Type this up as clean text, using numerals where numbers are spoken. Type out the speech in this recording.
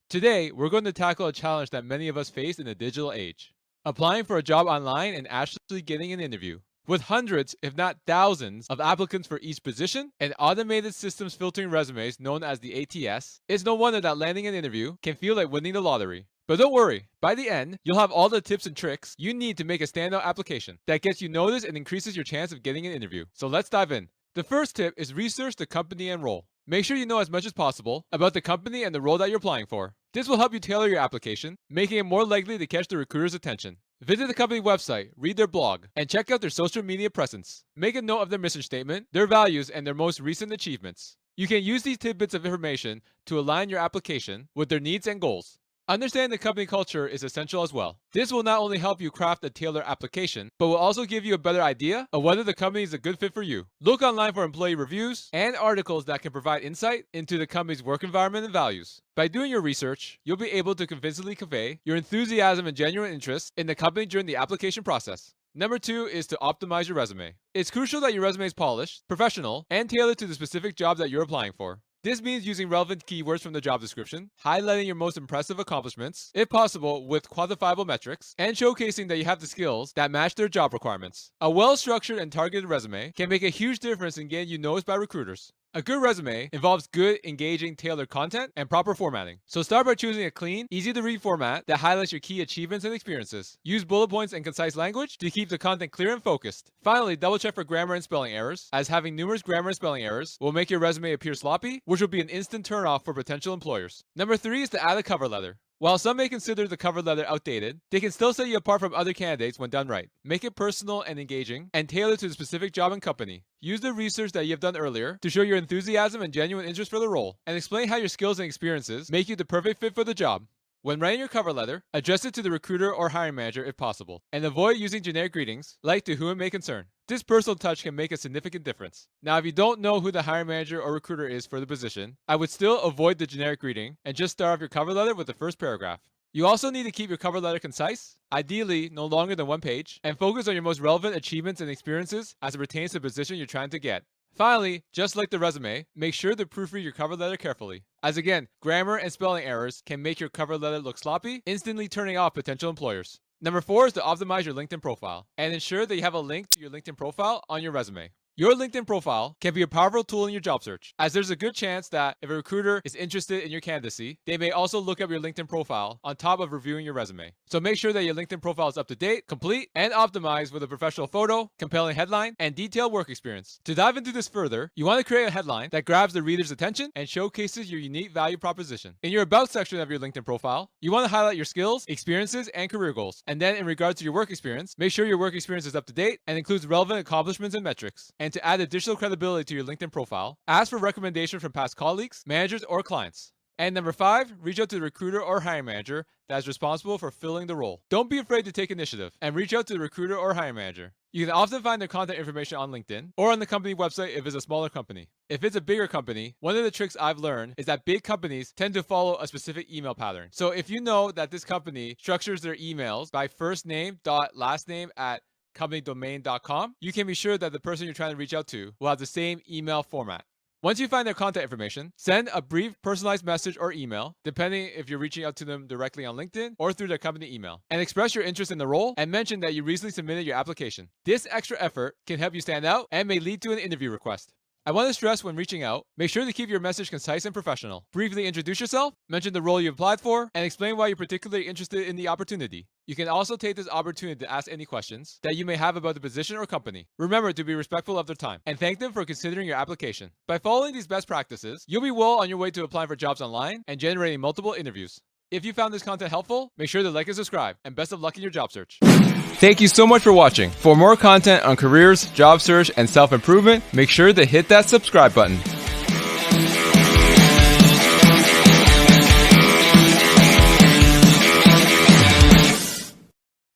Today, we're going to tackle a challenge that many of us face in the digital age: applying for a job online and actually getting an interview. With hundreds, if not thousands, of applicants for each position and automated systems filtering resumes known as the ATS, it's no wonder that landing an interview can feel like winning the lottery. But don't worry, by the end, you'll have all the tips and tricks you need to make a standout application that gets you noticed and increases your chance of getting an interview. So let's dive in. The first tip is research the company and role. Make sure you know as much as possible about the company and the role that you're applying for. This will help you tailor your application, making it more likely to catch the recruiter's attention. Visit the company website, read their blog, and check out their social media presence. Make a note of their mission statement, their values, and their most recent achievements. You can use these tidbits of information to align your application with their needs and goals. Understanding the company culture is essential as well. This will not only help you craft a tailored application, but will also give you a better idea of whether the company is a good fit for you. Look online for employee reviews and articles that can provide insight into the company's work environment and values. By doing your research, you'll be able to convincingly convey your enthusiasm and genuine interest in the company during the application process. Number 2 is to optimize your resume. It's crucial that your resume is polished, professional, and tailored to the specific job that you're applying for. This means using relevant keywords from the job description, highlighting your most impressive accomplishments, if possible with quantifiable metrics, and showcasing that you have the skills that match their job requirements. A well-structured and targeted resume can make a huge difference in getting you noticed by recruiters. A good resume involves good, engaging, tailored content and proper formatting. So start by choosing a clean, easy-to-read format that highlights your key achievements and experiences. Use bullet points and concise language to keep the content clear and focused. Finally, double-check for grammar and spelling errors, as having numerous grammar and spelling errors will make your resume appear sloppy, which will be an instant turn-off for potential employers. Number 3 is to add a cover letter. While some may consider the cover letter outdated, they can still set you apart from other candidates when done right. Make it personal and engaging, and tailored to the specific job and company. Use the research that you have done earlier to show your enthusiasm and genuine interest for the role, and explain how your skills and experiences make you the perfect fit for the job. When writing your cover letter, address it to the recruiter or hiring manager if possible, and avoid using generic greetings like "to whom it may concern." This personal touch can make a significant difference. Now, if you don't know who the hiring manager or recruiter is for the position, I would still avoid the generic greeting and just start off your cover letter with the first paragraph. You also need to keep your cover letter concise, ideally no longer than 1 page, and focus on your most relevant achievements and experiences as it pertains to the position you're trying to get. Finally, just like the resume, make sure to proofread your cover letter carefully, as again, grammar and spelling errors can make your cover letter look sloppy, instantly turning off potential employers. Number 4 is to optimize your LinkedIn profile and ensure that you have a link to your LinkedIn profile on your resume. Your LinkedIn profile can be a powerful tool in your job search, as there's a good chance that if a recruiter is interested in your candidacy, they may also look up your LinkedIn profile on top of reviewing your resume. So make sure that your LinkedIn profile is up to date, complete, and optimized with a professional photo, compelling headline, and detailed work experience. To dive into this further, you want to create a headline that grabs the reader's attention and showcases your unique value proposition. In your About section of your LinkedIn profile, you want to highlight your skills, experiences, and career goals. And then in regards to your work experience, make sure your work experience is up to date and includes relevant accomplishments and metrics. And to add additional credibility to your LinkedIn profile, ask for recommendation from past colleagues, managers, or clients. And number 5, reach out to the recruiter or hiring manager that is responsible for filling the role. Don't be afraid to take initiative and reach out to the recruiter or hiring manager. You can often find their contact information on LinkedIn or on the company website if it's a smaller company. If it's a bigger company, one of the tricks I've learned is that big companies tend to follow a specific email pattern. So if you know that this company structures their emails by first name dot last name at companydomain.com, you can be sure that the person you're trying to reach out to will have the same email format. Once you find their contact information, send a brief personalized message or email, depending if you're reaching out to them directly on LinkedIn or through their company email, and express your interest in the role and mention that you recently submitted your application. This extra effort can help you stand out and may lead to an interview request. I want to stress when reaching out, make sure to keep your message concise and professional. Briefly introduce yourself, mention the role you applied for, and explain why you're particularly interested in the opportunity. You can also take this opportunity to ask any questions that you may have about the position or company. Remember to be respectful of their time and thank them for considering your application. By following these best practices, you'll be well on your way to applying for jobs online and generating multiple interviews. If you found this content helpful, make sure to like and subscribe, and best of luck in your job search. Thank you so much for watching. For more content on careers, job search, and self-improvement, make sure to hit that subscribe button.